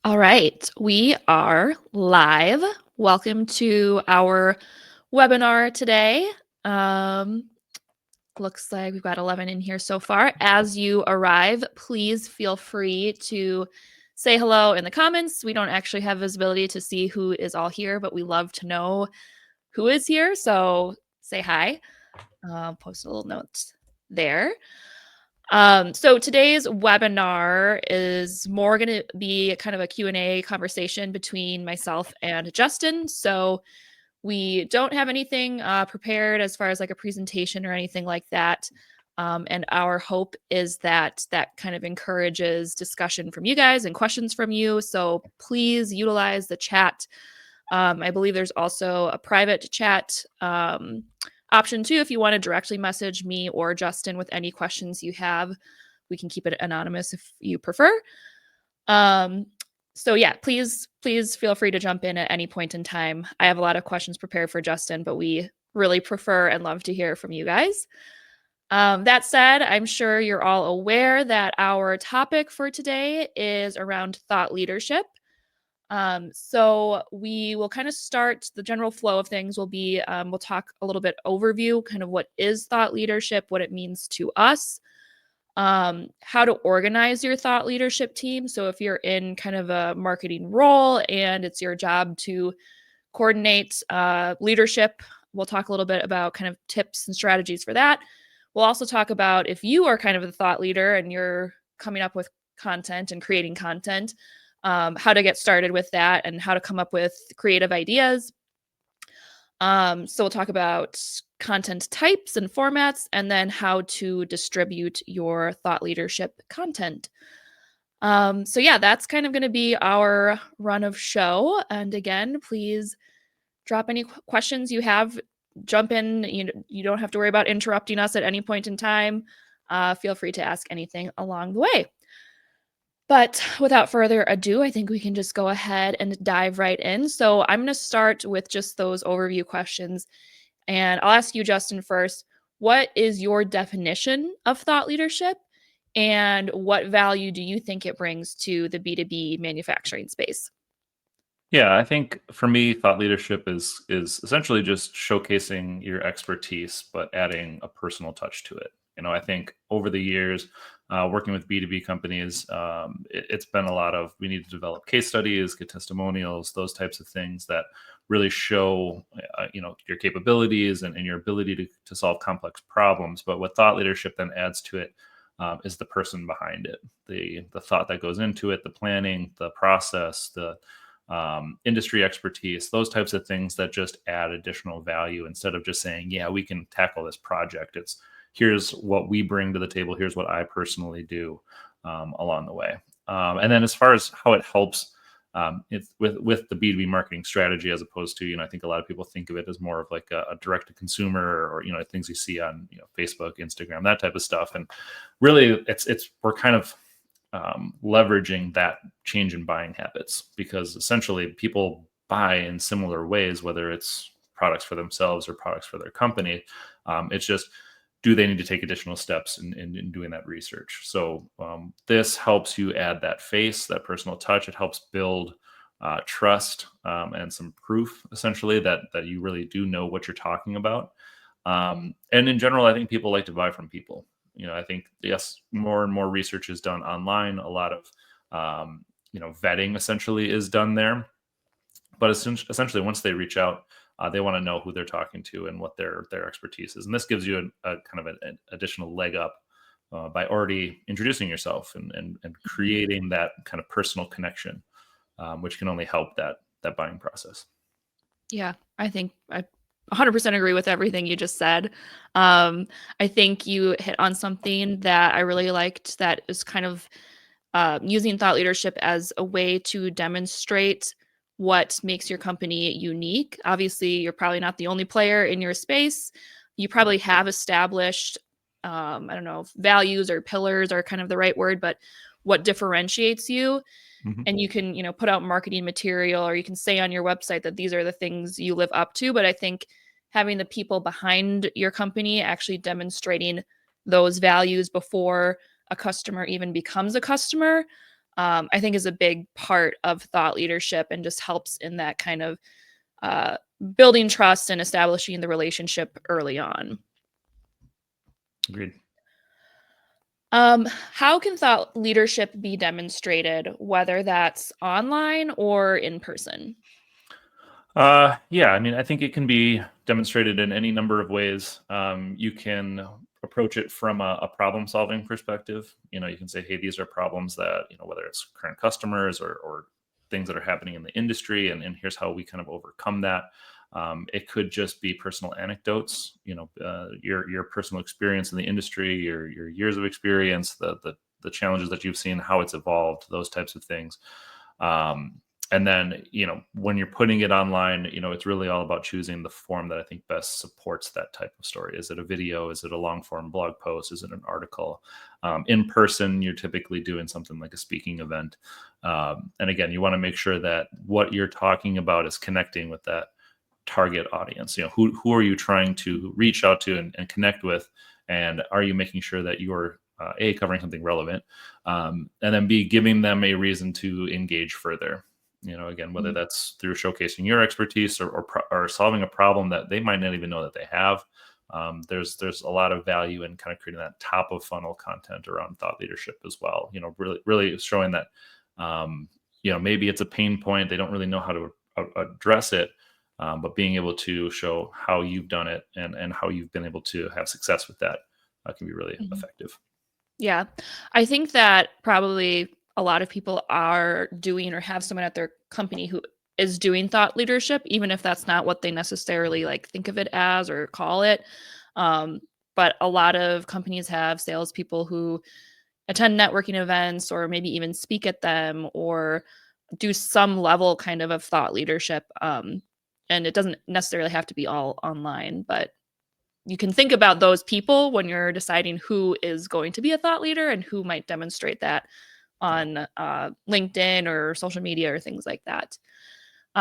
All right, we are live. Welcome to our webinar today. Um, Looks like we've got 11 in here so far. As you arrive, please feel free to say hello in the comments. We don't actually have visibility to see who is all here, but we love to know who is here. So say hi, post a little note there. So today's webinar is more going to be kind of a Q&A conversation between myself and Justin. So we don't have anything prepared as far as like a presentation or anything like that. And our hope is that that kind of encourages discussion from you guys and questions from you. So please utilize the chat. I believe there's also a private chat option too if you want to directly message me or Justin with any questions you have. We can keep it anonymous if you prefer. Um, so yeah, please feel free to jump in at any point in time. I have a lot of questions prepared for Justin, but we really prefer and love to hear from you guys. That said, I'm sure you're all aware that our topic for today is around thought leadership. So we will kind of start the general flow of things will be we'll talk a little bit overview, kind of what is thought leadership, what it means to us, how to organize your thought leadership team. So if you're in kind of a marketing role and it's your job to coordinate leadership, we'll talk a little bit about kind of tips and strategies for that. We'll also talk about if you are kind of the thought leader and you're coming up with content and creating content, how to get started with that and how to come up with creative ideas. So we'll talk about content types and formats, and then how to distribute your thought leadership content. So yeah, that's kind of going to be our run of show. And again, please drop any questions you have. Jump in. You don't have to worry about interrupting us at any point in time. Feel free to ask anything along the way. But without further ado, I think we can just go ahead and dive right in. So I'm going to start with just those overview questions. And I'll ask you, Justin, first. What is your definition of thought leadership? And what value do you think it brings to the B2B manufacturing space? Yeah, I think for me, thought leadership is essentially just showcasing your expertise, but adding a personal touch to it. I think over the years, working with B2B companies, it's been a lot of we need to develop case studies, get testimonials, those types of things that really show, your capabilities and your ability to solve complex problems. But what thought leadership then adds to it is the person behind it, the thought that goes into it, the planning, the process, the industry expertise, those types of things that just add additional value instead of just saying, yeah, we can tackle this project. It's here's what we bring to the table. Here's what I personally do along the way. And then as far as how it helps it's with the B2B marketing strategy, as opposed to, I think a lot of people think of it as more of like a direct to consumer or, things you see on, Facebook, Instagram, that type of stuff. And really we're kind of leveraging that change in buying habits, because essentially people buy in similar ways, whether it's products for themselves or products for their company. It's just, do they need to take additional steps in doing that research? So this helps you add that face, that personal touch. It helps build trust and some proof, essentially, that you really do know what you're talking about. And in general, I think people like to buy from people. I think, yes, more and more research is done online. A lot of vetting essentially is done there. But essentially, once they reach out, they want to know who they're talking to and what their expertise is. And this gives you a kind of an additional leg up by already introducing yourself and creating that kind of personal connection, which can only help that buying process. Yeah, I think I 100% agree with everything you just said. I think you hit on something that I really liked, that is kind of using thought leadership as a way to demonstrate what makes your company unique. Obviously, you're probably not the only player in your space. You probably have established, I don't know, if values or pillars are kind of the right word, but what differentiates you. Mhm. And you can, put out marketing material, or you can say on your website that these are the things you live up to. But I think having the people behind your company actually demonstrating those values before a customer even becomes a customer I think is a big part of thought leadership and just helps in that kind of uh, building trust and establishing the relationship early on. Agreed. How can thought leadership be demonstrated, whether that's online or in person? Yeah, I mean, I think it can be demonstrated in any number of ways. You can approach it from a problem solving perspective. You can say, hey, these are problems that, whether it's current customers or things that are happening in the industry, and here's how we kind of overcome that. It could just be personal anecdotes, your personal experience in the industry, your years of experience, the challenges that you've seen, how it's evolved, those types of things. And then, when you're putting it online, it's really all about choosing the form that I think best supports that type of story. Is it a video? Is it a long form blog post? Is it an article? In person, you're typically doing something like a speaking event. And again, you want to make sure that what you're talking about is connecting with that target audience. Who are you trying to reach out to and connect with? And are you making sure that you're A, covering something relevant, and then B, giving them a reason to engage further? Again, whether Mhm. that's through showcasing your expertise or solving a problem that they might not even know that they have. There's a lot of value in kind of creating that top of funnel content around thought leadership as well. Really showing that maybe it's a pain point, they don't really know how to address it, but being able to show how you've done it and how you've been able to have success with that can be really Mhm. effective. Yeah. I think that probably a lot of people are doing or have someone at their company who is doing thought leadership, even if that's not what they necessarily like think of it as or call it. Um, but a lot of companies have salespeople who attend networking events or maybe even speak at them or do some level kind of thought leadership. And it doesn't necessarily have to be all online, but you can think about those people when you're deciding who is going to be a thought leader and who might demonstrate that Yeah. on LinkedIn or social media or things like that.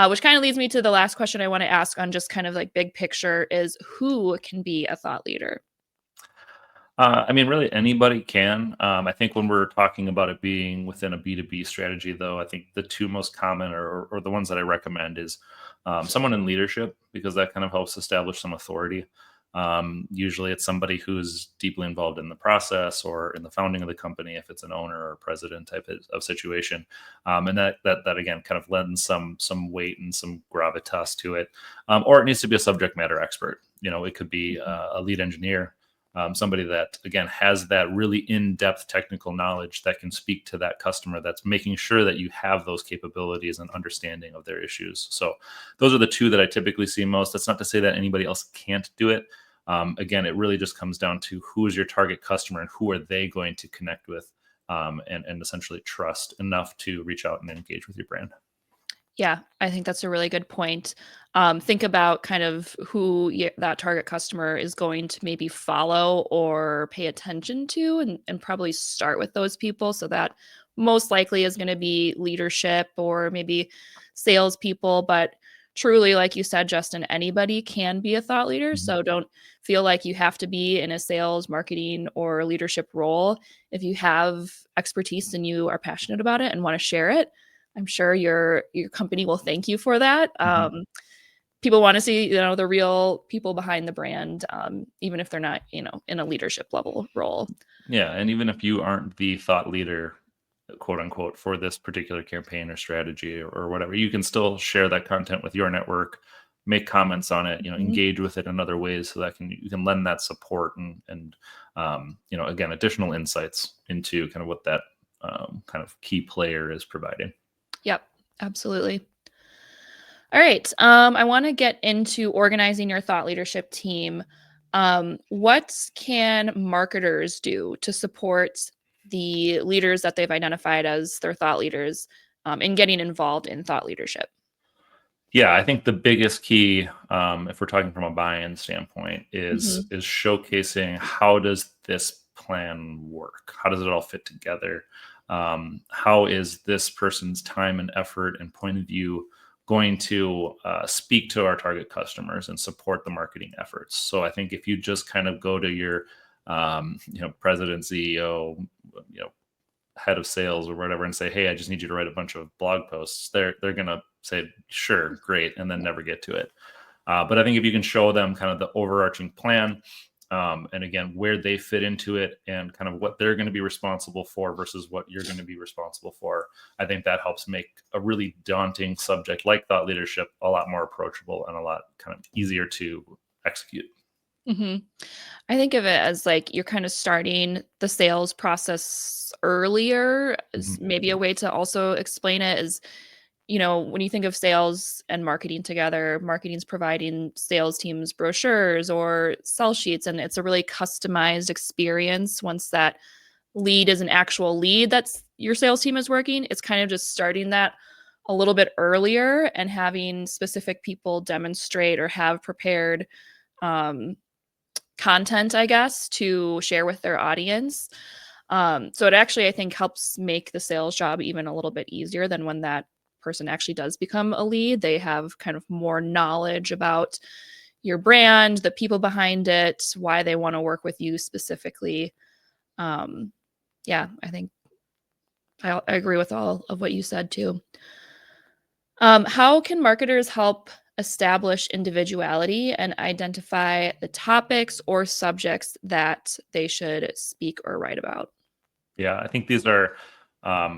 Which kind of leads me to the last question I want to ask on just kind of like big picture is who can be a thought leader? I mean, really anybody can. I think when we're talking about it being within a B2B strategy, though, I think the two most common or the ones that I recommend is someone in leadership, because that kind of helps establish some authority. Usually it's somebody who's deeply involved in the process or in the founding of the company, if it's an owner or president type of situation. And that again kind of lends some weight and some gravitas to it. Or it needs to be a subject matter expert. It could be Mhm. a lead engineer, somebody that again has that really in-depth technical knowledge that can speak to that customer, that's making sure that you have those capabilities and understanding of their issues. So those are the two that I typically see most. That's not to say that anybody else can't do it. Again, it really just comes down to who is your target customer and who are they going to connect with, and essentially trust enough to reach out and engage with your brand. Yeah, I think that's a really good point. Think about kind of who that target customer is going to maybe follow or pay attention to, and probably start with those people. So that most likely is going to be leadership or maybe salespeople. But truly, like you said, Justin, anybody can be a thought leader. Mhm. So don't feel like you have to be in a sales, marketing, or leadership role. If you have expertise and you are passionate about it and want to share it, I'm sure your company will thank you for that. Mhm. People want to see, the real people behind the brand, even if they're not, in a leadership level role. Yeah, and even if you aren't the thought leader, quote unquote, for this particular campaign or strategy or whatever, you can still share that content with your network, make comments on it, Mhm. engage with it in other ways, so that you can lend that support and again, additional insights into kind of what that kind of key player is providing. Yep, absolutely. All right. I want to get into organizing your thought leadership team. What can marketers do to support the leaders that they've identified as their thought leaders, in getting involved in thought leadership? Yeah, I think the biggest key, if we're talking from a buy-in standpoint, is Mhm. showcasing how does this plan work? How does it all fit together? How is this person's time and effort and point of view going to speak to our target customers and support the marketing efforts? So I think if you just kind of go to your, president, CEO, you know, head of sales or whatever and say, hey, I just need you to write a bunch of blog posts, they're gonna say, sure, great, and then never get to it. But I think if you can show them kind of the overarching plan, and again, where they fit into it and kind of what they're going to be responsible for versus what you're going to be responsible for, I think that helps make a really daunting subject like thought leadership a lot more approachable and a lot kind of easier to execute. Hmm. I think of it as like you're kind of starting the sales process earlier. Is Mhm. maybe a way to also explain it is, when you think of sales and marketing together, marketing's providing sales teams brochures or sell sheets, and it's a really customized experience. Once that lead is an actual lead that's your sales team is working, it's kind of just starting that a little bit earlier and having specific people demonstrate or have prepared um, content, I guess, to share with their audience. So it actually, I think, helps make the sales job even a little bit easier than when that person actually does become a lead. They have kind of more knowledge about your brand, the people behind it, why they want to work with you specifically. Um, yeah, I think I agree with all of what you said too. How can marketers help establish individuality and identify the topics or subjects that they should speak or write about? Yeah, I think these are, I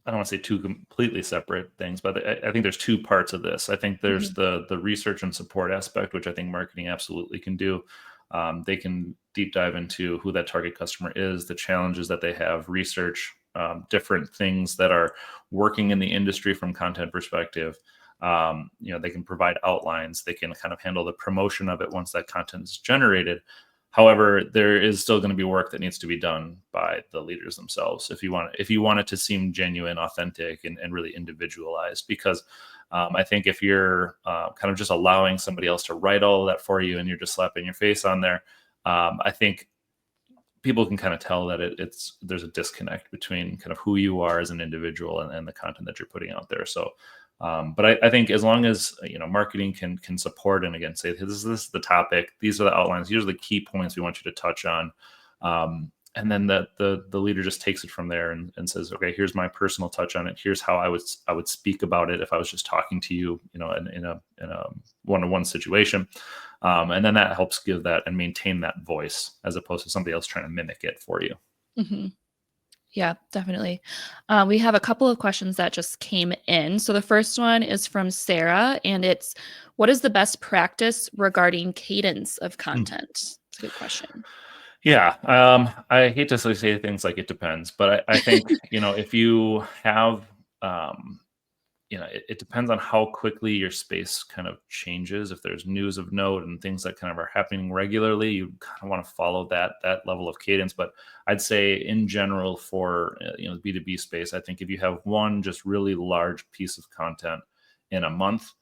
don't want to say two completely separate things, but I think there's two parts of this. I think there's Mhm, the research and support aspect, which I think marketing absolutely can do. They can deep dive into who that target customer is, the challenges that they have, research different things that are working in the industry from content perspective. They can provide outlines. They can kind of handle the promotion of it once that content is generated. However, there is still going to be work that needs to be done by the leaders themselves if you want it to seem genuine, authentic, and really individualized. Because I think if you're kind of just allowing somebody else to write all of that for you and you're just slapping your face on there, I think people can kind of tell that it's there's a disconnect between kind of who you are as an individual and the content that you're putting out there. So, but I think as long as marketing can support and again say this is the topic, these are the outlines, these are the key points we want you to touch on, and then the leader just takes it from there and says, okay, here's my personal touch on it. Here's how I would speak about it if I was just talking to you, in a one-on-one situation. And then that helps give that and maintain that voice as opposed to somebody else trying to mimic it for you. mhm. Yeah, definitely. We have a couple of questions that just came in. So the first one is from Sarah, and it's, what is the best practice regarding cadence of Mm. content? It's a good question. Yeah, I hate to say things like it depends, but I think if you have it depends on how quickly your space kind of changes. If there's news of note and things that kind of are happening regularly, you kind of want to follow that level of cadence. But I'd say in general for B2B space, I think if you have one just really large piece of content in a month,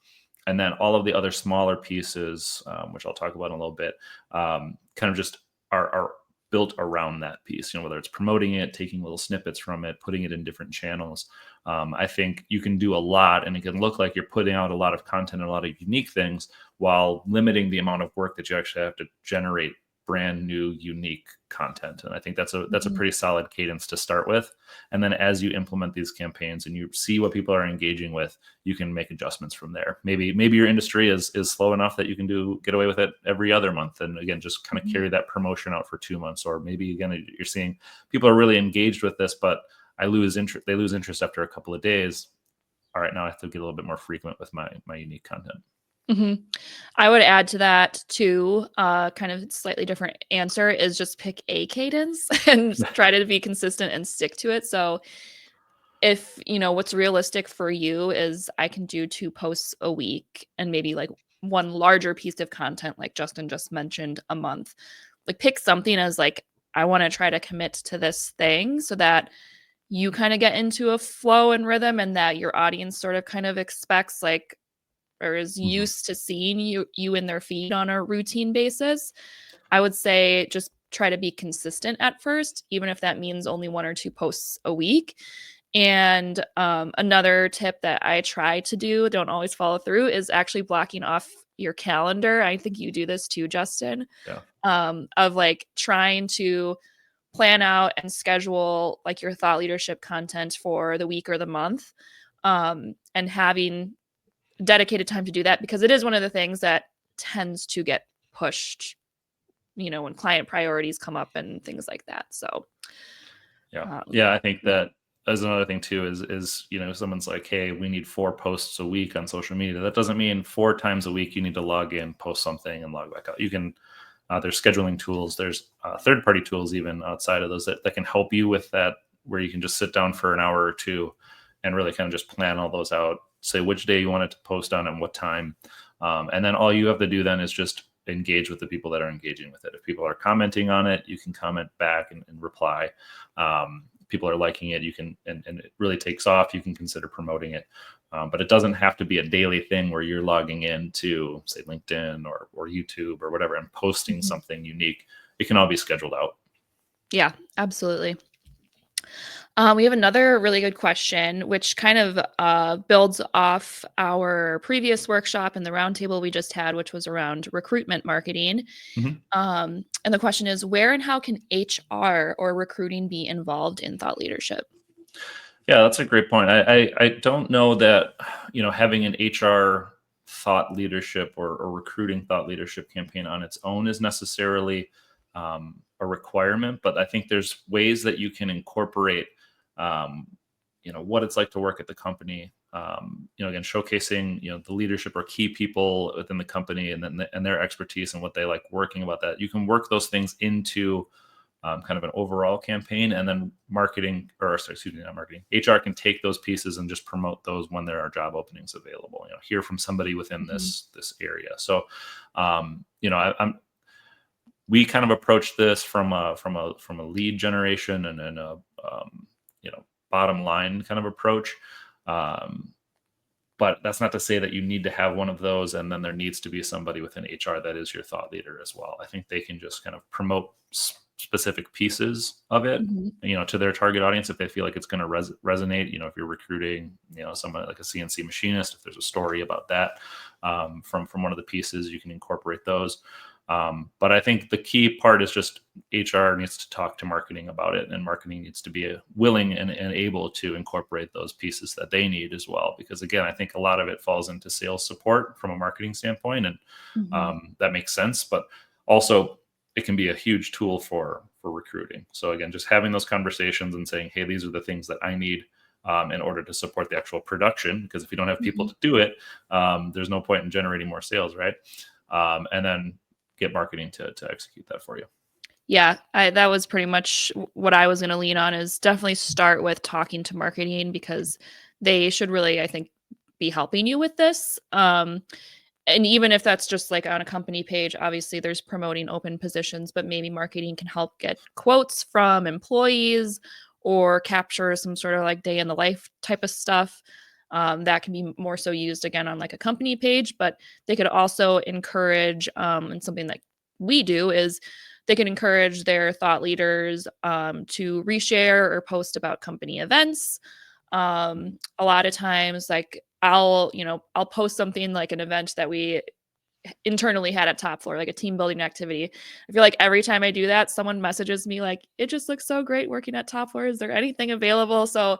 and then all of the other smaller pieces, which I'll talk about in a little bit, kind of just are built around that piece. Whether it's promoting it, taking little snippets from it, putting it in different channels. I think you can do a lot, and it can look like you're putting out a lot of content and a lot of unique things while limiting the amount of work that you actually have to generate brand new, unique content. And I think that's a Mhm, pretty solid cadence to start with. And then as you implement these campaigns and you see what people are engaging with, you can make adjustments from there. Maybe your industry is slow enough that you can get away with it every other month, and again just kind of mhm, carry that promotion out for 2 months. Or maybe again you're seeing people are really engaged with this, but they lose interest after a couple of days. All right, now I have to get a little bit more frequent with my unique content. mhm. I would add to that too, kind of slightly different answer is just pick a cadence and try to be consistent and stick to it. So if, what's realistic for you is I can do 2 posts a week and maybe like one larger piece of content like Justin just mentioned a month. Like pick something as like I want to try to commit to this thing so that you kind of get into a flow and rhythm and that your audience sort of kind of expects like or is Mhm. used to seeing you in their feed on a routine basis. I would say just try to be consistent at first, even if that means only 1 or 2 posts a week. And another tip that I try to do, don't always follow through, is actually blocking off your calendar. I think you do this too, Justin, Yeah. of like trying to plan out and schedule like your thought leadership content for the week or the month, and having dedicated time to do that, because it is one of the things that tends to get pushed, when client priorities come up and things like that. So yeah, I think that as another thing too is someone's like, hey, we need 4 posts a week on social media. That doesn't mean 4 times a week you need to log in, post something, and log back out. You can there's scheduling tools, there's third-party tools even outside of those that can help you with that, where you can just sit down for an hour or two and really kind of just plan all those out, say which day you want it to post on and what time, and then all you have to do then is just engage with the people that are engaging with it. If people are commenting on it, you can comment back and reply. People are liking it, you can, and it really takes off, you can consider promoting it. But it doesn't have to be a daily thing where you're logging in to, say, LinkedIn or YouTube or whatever and posting something unique. It can all be scheduled out. Yeah, absolutely. We have another really good question, which kind of builds off our previous workshop and the roundtable we just had, which was around recruitment marketing. Mhm. And the question is, where and how can HR or recruiting be involved in thought leadership? Yeah, that's a great point. I don't know that having an HR thought leadership or recruiting thought leadership campaign on its own is necessarily a requirement, but I think there's ways that you can incorporate what it's like to work at the company. Again, showcasing the leadership or key people within the company and their expertise and what they like working about that. You can work those things into kind of an overall campaign, and then marketing, or sorry, excuse me, not marketing. HR can take those pieces and just promote those when there are job openings available. Hear from somebody within this area. So, we kind of approach this from a lead generation and a bottom line kind of approach. But that's not to say that you need to have one of those, and then there needs to be somebody within HR that is your thought leader as well. I think they can just kind of promote specific pieces of it, to their target audience if they feel like it's going to resonate. If you're recruiting, someone like a CNC machinist, if there's a story about that from one of the pieces, you can incorporate those. But I think the key part is just HR needs to talk to marketing about it, and marketing needs to be willing and able to incorporate those pieces that they need as well. Because again, I think a lot of it falls into sales support from a marketing standpoint, and that makes sense. But also, it can be a huge tool for recruiting. So again, just having those conversations and saying, hey, these are the things that I need in order to support the actual production. Because if you don't have people to do it, there's no point in generating more sales, right? And then get marketing to execute that for you. Yeah, that was pretty much what I was going to lean on, is definitely start with talking to marketing, because they should really, I think, be helping you with this. And even if that's just like on a company page, obviously there's promoting open positions, but maybe marketing can help get quotes from employees or capture some sort of like day in the life type of stuff. That can be more so used again on like a company page, but they could also encourage, and something that we do is they can encourage their thought leaders to reshare or post about company events. A lot of times, like I'll post something like an event that we internally had at Top Floor, like a team building activity. I feel like every time I do that, someone messages me like, it just looks so great working at Top Floor. Is there anything available? So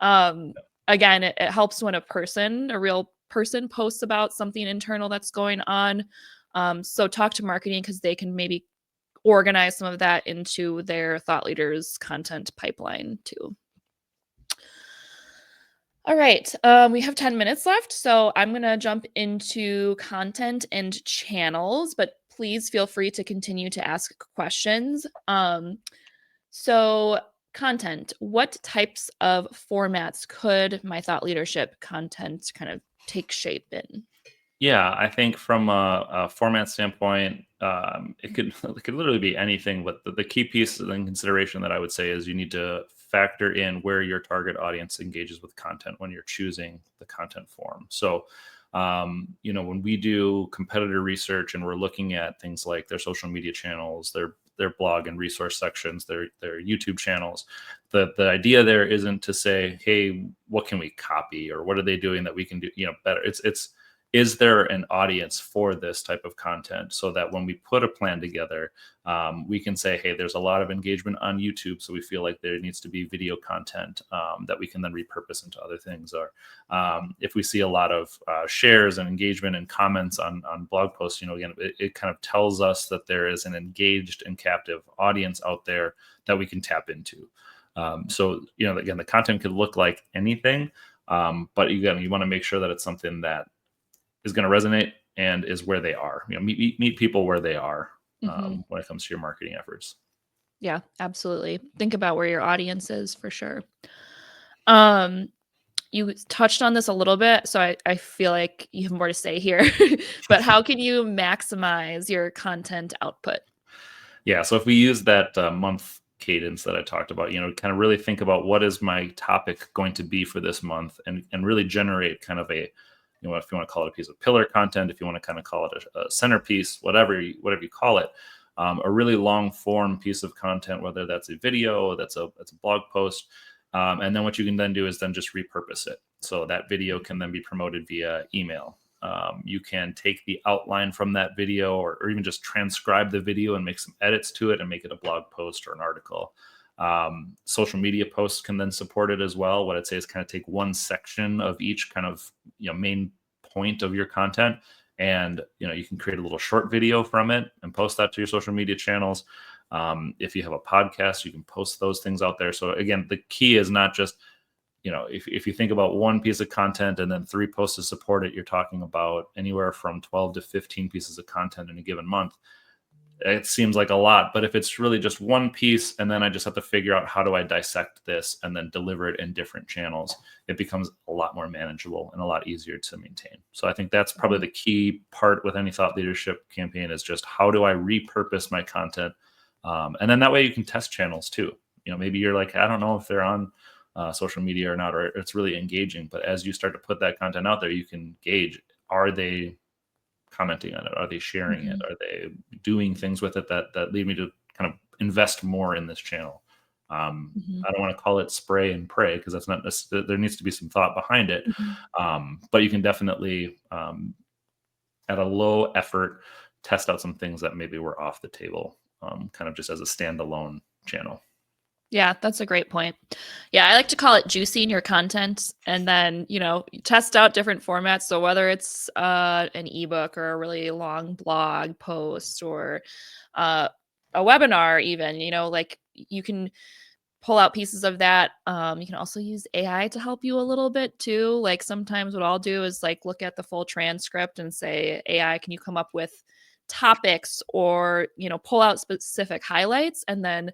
again, it helps when a real person posts about something internal that's going on. So talk to marketing, because they can maybe organize some of that into their thought leaders content pipeline too. All right. We have 10 minutes left, so I'm going to jump into content and channels, but please feel free to continue to ask questions. So content, what types of formats could my thought leadership content kind of take shape in? Yeah, I think from a format standpoint, it could it could literally be anything. But the key piece in consideration that I would say is you need to factor in where your target audience engages with content when you're choosing the content form. So, when we do competitor research and we're looking at things like their social media channels, their blog and resource sections, their YouTube channels, the idea there isn't to say, hey, what can we copy, or what are they doing that we can do better. is there an audience for this type of content, so that when we put a plan together, we can say, hey, there's a lot of engagement on YouTube, so we feel like there needs to be video content that we can then repurpose into other things. Or if we see a lot of shares and engagement and comments on blog posts, again, it kind of tells us that there is an engaged and captive audience out there that we can tap into. So again, the content could look like anything, but again, you want to make sure that it's something that is going to resonate and is where they are. Meet people where they are when it comes to your marketing efforts. Yeah, absolutely. Think about where your audience is for sure. You touched on this a little bit, so I feel like you have more to say here. But how can you maximize your content output? Yeah, so if we use that month cadence that I talked about, kind of really think about what is my topic going to be for this month, and really generate kind of a, if you want to call it a piece of pillar content, if you want to kind of call it a centerpiece, whatever you call it, a really long form piece of content, whether that's a video, that's a blog post, and then what you can then do is then just repurpose it. So that video can then be promoted via email. You can take the outline from that video, or even just transcribe the video and make some edits to it and make it a blog post or an article. Social media posts can then support it as well. What I'd say is kind of take one section of each kind of main point of your content, and you can create a little short video from it and post that to your social media channels. If you have a podcast, you can post those things out there. So again, the key is not just if you think about one piece of content and then 3 posts to support it, you're talking about anywhere from 12 to 15 pieces of content in a given month. It seems like a lot, but if it's really just one piece and then I just have to figure out how do I dissect this and then deliver it in different channels, it becomes a lot more manageable and a lot easier to maintain. So I think that's probably the key part with any thought leadership campaign, is just how do I repurpose my content? And then that way you can test channels too. Maybe you're like, I don't know if they're on social media or not, or it's really engaging. But as you start to put that content out there, you can gauge, are they commenting on it? Are they sharing it? Are they doing things with it that lead me to kind of invest more in this channel? I don't want to call it spray and pray, because that's not there needs to be some thought behind it. But you can definitely, at a low effort, test out some things that maybe were off the table, kind of just as a standalone channel. Yeah, that's a great point. Yeah, I like to call it juicing your content, and then, test out different formats. So whether it's an ebook or a really long blog post, or a webinar even, like you can pull out pieces of that. You can also use AI to help you a little bit too. Like sometimes what I'll do is like look at the full transcript and say, AI, can you come up with topics, or, pull out specific highlights, and then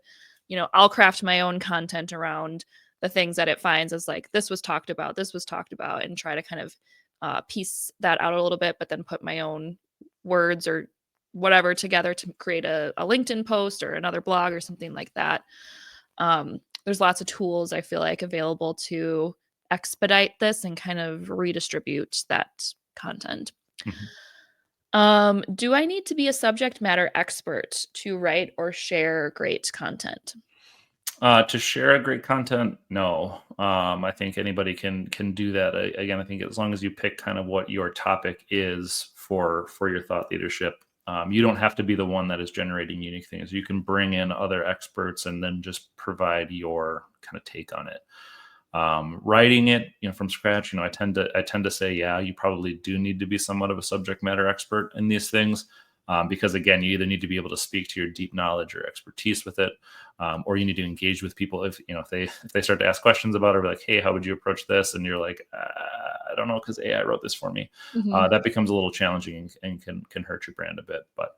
I'll craft my own content around the things that it finds as like, this was talked about, and try to kind of piece that out a little bit, but then put my own words or whatever together to create a LinkedIn post or another blog or something like that. There's lots of tools I feel like available to expedite this and kind of redistribute that content. Do I need to be a subject matter expert to write or share great content? To share a great content, no. I think anybody can do that. Again, I think as long as you pick kind of what your topic is for your thought leadership, you don't have to be the one that is generating unique things. You can bring in other experts and then just provide your kind of take on it. Writing it, from scratch, I tend to say, yeah, you probably do need to be somewhat of a subject matter expert in these things, because again, you either need to be able to speak to your deep knowledge or expertise with it, or you need to engage with people. If they start to ask questions about it, or like, hey, how would you approach this? And you're like, I don't know, because AI wrote this for me. That becomes a little challenging and can hurt your brand a bit. But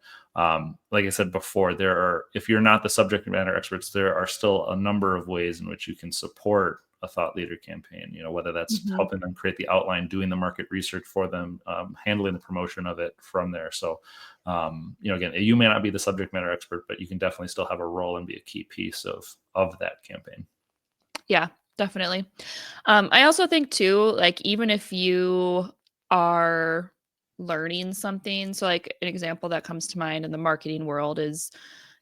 like I said before, if you're not the subject matter experts, there are still a number of ways in which you can support a thought leader campaign, whether that's helping them create the outline, doing the market research for them, handling the promotion of it from there. So, again, you may not be the subject matter expert, but you can definitely still have a role and be a key piece of that campaign. Yeah, definitely. I also think too, like, even if you are learning something, so like an example that comes to mind in the marketing world is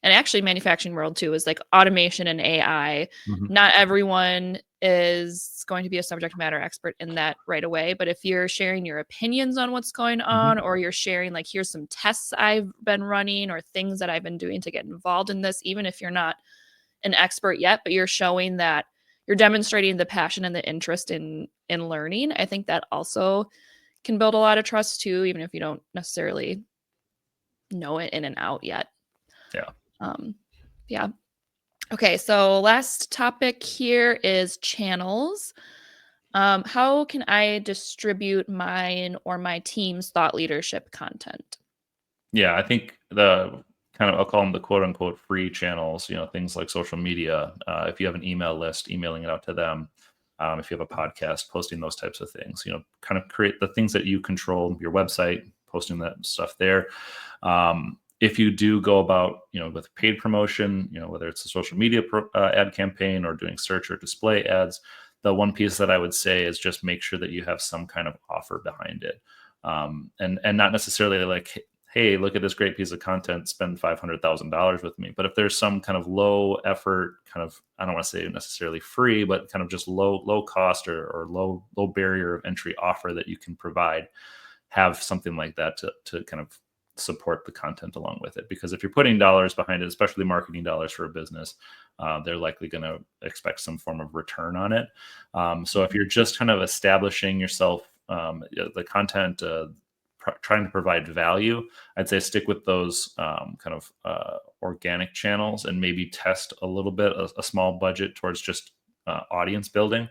and actually manufacturing world too, is like automation and AI. Mhm. Not everyone is going to be a subject matter expert in that right away, but if you're sharing your opinions on what's going Mhm. on, or you're sharing like, here's some tests I've been running or things that I've been doing to get involved in this, even if you're not an expert yet, but you're showing that you're demonstrating the passion and the interest in learning, I think that also can build a lot of trust too, even if you don't necessarily know it in and out yet. Yeah. Um, yeah. Okay, so last topic here is channels. How can I distribute mine or my team's thought leadership content? Yeah, I think the kind of I'll call them the quote unquote free channels, things like social media. If you have an email list, emailing it out to them. If you have a podcast, posting those types of things, kind of create the things that you control, your website, posting that stuff there. If you do go about, with paid promotion, whether it's a social media ad campaign or doing search or display ads, the one piece that I would say is just make sure that you have some kind of offer behind it. And not necessarily like, hey, look at this great piece of content, spend $500,000 with me. But if there's some kind of low effort, kind of, I don't want to say necessarily free, but kind of just low cost or low barrier of entry offer that you can provide, have something like that to kind of support the content along with it. Because if you're putting dollars behind it, especially marketing dollars for a business, they're likely going to expect some form of return on it. So if you're just kind of establishing yourself, the content, trying to provide value, I'd say stick with those kind of organic channels and maybe test a little bit, a small budget towards just audience building,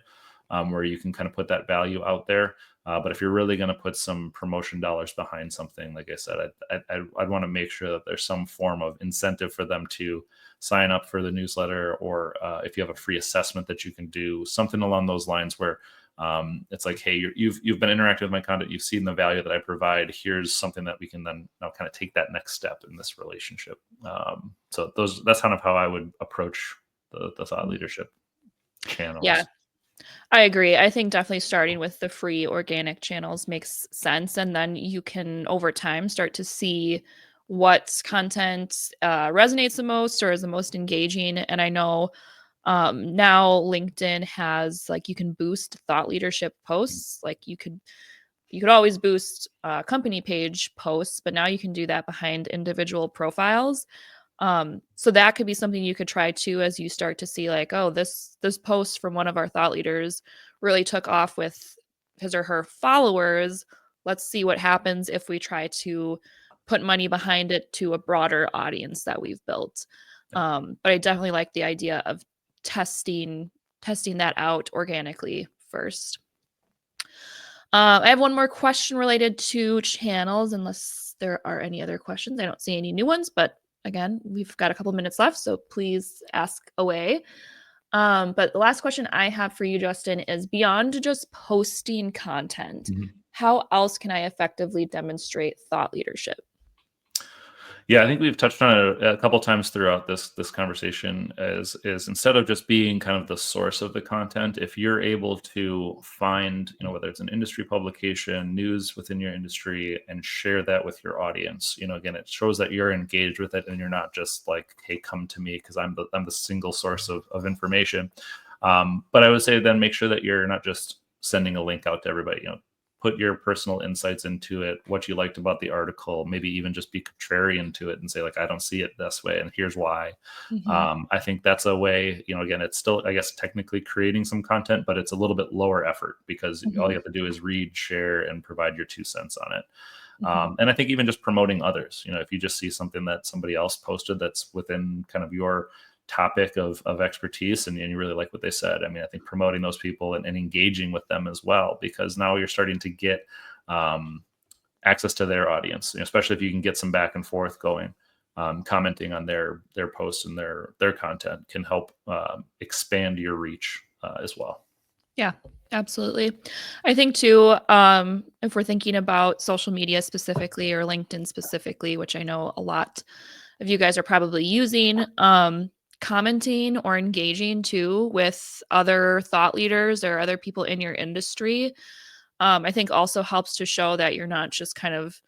where you can kind of put that value out there. But if you're really going to put some promotion dollars behind something, like I said, I'd want to make sure that there's some form of incentive for them to sign up for the newsletter, or if you have a free assessment that you can do, something along those lines where it's like, hey, you've been interacting with my content, you've seen the value that I provide. Here's something that we can then now kind of take that next step in this relationship. So that's kind of how I would approach the thought leadership Yeah, channels. I agree. I think definitely starting with the free organic channels makes sense. And then you can, over time, start to see what content resonates the most or is the most engaging. And I know now LinkedIn has like, you can boost thought leadership posts. Like you could always boost company page posts, but now you can do that behind individual profiles. So that could be something you could try too, as you start to see like, oh, this post from one of our thought leaders really took off with his or her followers. Let's see what happens if we try to put money behind it to a broader audience that we've built. But I definitely like the idea of testing that out organically first. I have one more question related to channels, unless there are any other questions. I don't see any new ones, but again, we've got a couple minutes left, so please ask away. But the last question I have for you, Justin, is beyond just posting content, Mhm. how else can I effectively demonstrate thought leadership? Yeah, I think we've touched on it a couple times throughout this conversation. Is instead of just being kind of the source of the content, if you're able to find, whether it's an industry publication, news within your industry, and share that with your audience, again, it shows that you're engaged with it and you're not just like, hey, come to me because I'm the single source of information. But I would say then make sure that you're not just sending a link out to everybody. Put your personal insights into it, what you liked about the article, maybe even just be contrarian to it and say, like, I don't see it this way, and here's why. Mhm, I think that's a way, again, it's still, I guess, technically creating some content, but it's a little bit lower effort because all you mhm, have to do is read, share, and provide your 2 cents on it. mhm, And I think even just promoting others, if you just see something that somebody else posted that's within kind of your topic of expertise, and you really like what they said, I mean, I think promoting those people and engaging with them as well, because now you're starting to get um, access to their audience, especially if you can get some back and forth going. Commenting on their posts and their content can help expand your reach as well. Yeah, absolutely. I think too, if we're thinking about social media specifically or LinkedIn specifically, which I know a lot of you guys are probably using, commenting or engaging too with other thought leaders or other people in your industry, I think also helps to show that you're not just kind of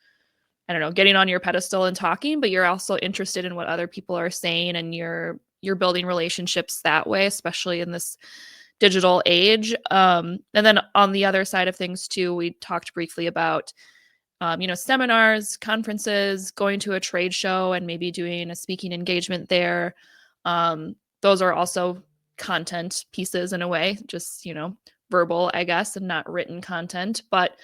I don't know, getting on your pedestal and talking, but you're also interested in what other people are saying, and you're building relationships that way, especially in this digital age. And then on the other side of things too, we talked briefly about seminars, conferences, going to a trade show and maybe doing a speaking engagement there. Those are also content pieces in a way, just, verbal, I guess, and not written content. But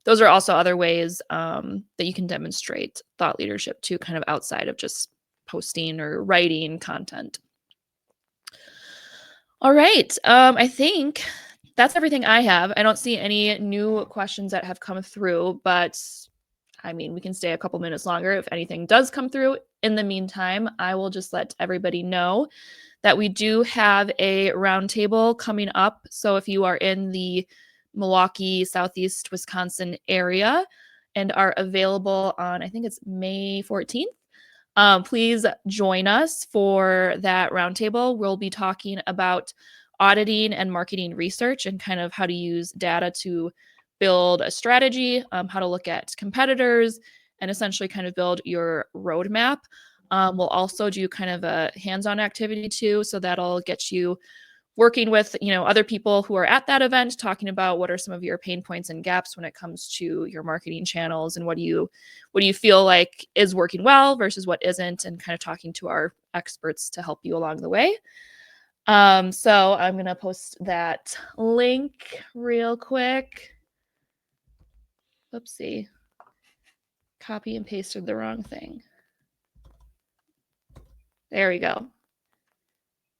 those are also other ways that you can demonstrate thought leadership too, kind of outside of just posting or writing content. All right. I think that's everything I have. I don't see any new questions that have come through, but I mean, we can stay a couple minutes longer if anything does come through. In the meantime, I will just let everybody know that we do have a roundtable coming up. So if you are in the Milwaukee, Southeast Wisconsin area and are available on, I think it's May 14th, please join us for that roundtable. We'll be talking about auditing and marketing research and kind of how to use data to build a strategy, how to look at competitors, and essentially kind of build your roadmap. We'll also do kind of a hands-on activity too, so that'll get you working with other people who are at that event, talking about what are some of your pain points and gaps when it comes to your marketing channels, and what do you feel like is working well versus what isn't, and kind of talking to our experts to help you along the way. So I'm gonna post that link real quick. Oopsie, copy and pasted the wrong thing. There we go.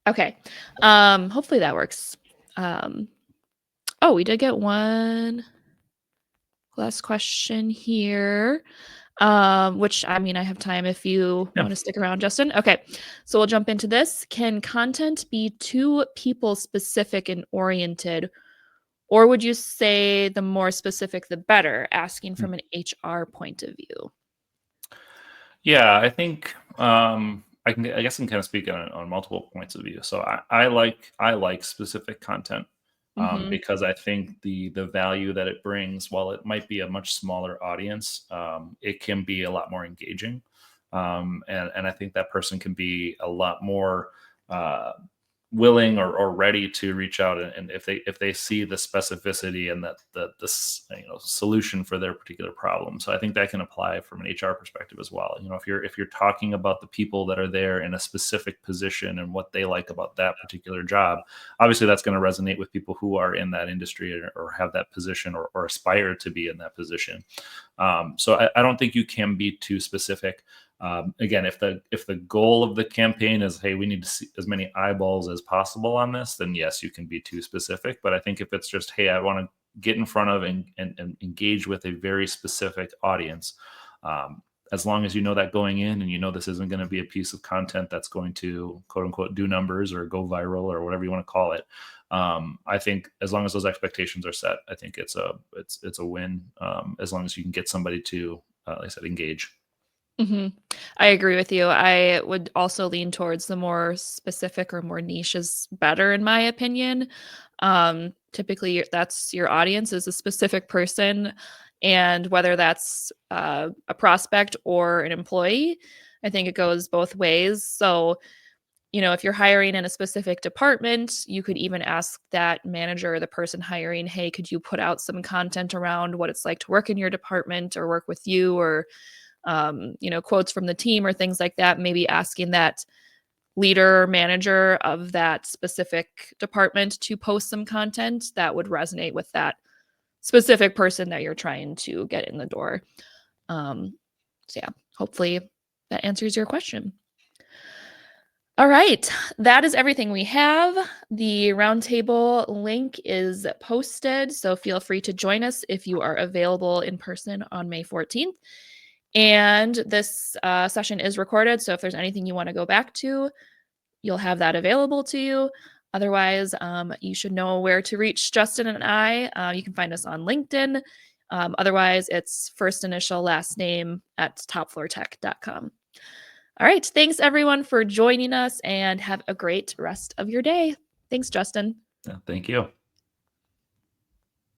Okay. Hopefully that works. Oh, we did get one last question here, which, I mean, I have time if you want to stick around, Justin. Okay, so we'll jump into this. Can content be too people specific and oriented, or would you say the more specific, the better, asking from an HR point of view? Yeah, I think I guess I can kind of speak on multiple points of view. So I like specific content Mm-hmm. because I think the value that it brings, while it might be a much smaller audience, it can be a lot more engaging, and I think that person can be a lot more willing or ready to reach out, and if they see the specificity and that the solution for their particular problem. So I think that can apply from an HR perspective as well. If you're talking about the people that are there in a specific position and what they like about that particular job, obviously that's going to resonate with people who are in that industry or have that position or aspire to be in that position. So I don't think you can be too specific. Again, if the goal of the campaign is, hey, we need to see as many eyeballs as possible on this, then yes, you can be too specific. But I think if it's just, hey, I want to get in front of and engage with a very specific audience, as long as you know that going in, and this isn't going to be a piece of content that's going to quote unquote do numbers or go viral or whatever you want to call it. I think as long as those expectations are set, I think it's a win, as long as you can get somebody to, like I said, engage. Mm-hmm. I agree with you. I would also lean towards the more specific or more niche is better, in my opinion. Typically, that's your audience is a specific person, and whether that's a prospect or an employee, I think it goes both ways. So, if you're hiring in a specific department, you could even ask that manager or the person hiring, hey, could you put out some content around what it's like to work in your department or work with you, or quotes from the team or things like that, maybe asking that leader or manager of that specific department to post some content that would resonate with that specific person that you're trying to get in the door. So yeah, hopefully that answers your question. All right, that is everything we have. The roundtable link is posted, so feel free to join us if you are available in person on May 14th. And this session is recorded, so if there's anything you want to go back to, you'll have that available to you. Otherwise, you should know where to reach Justin and I. You can find us on LinkedIn. Otherwise, it's first initial, last name at topfloortech.com. All right. Thanks, everyone, for joining us, and have a great rest of your day. Thanks, Justin. Yeah, thank you.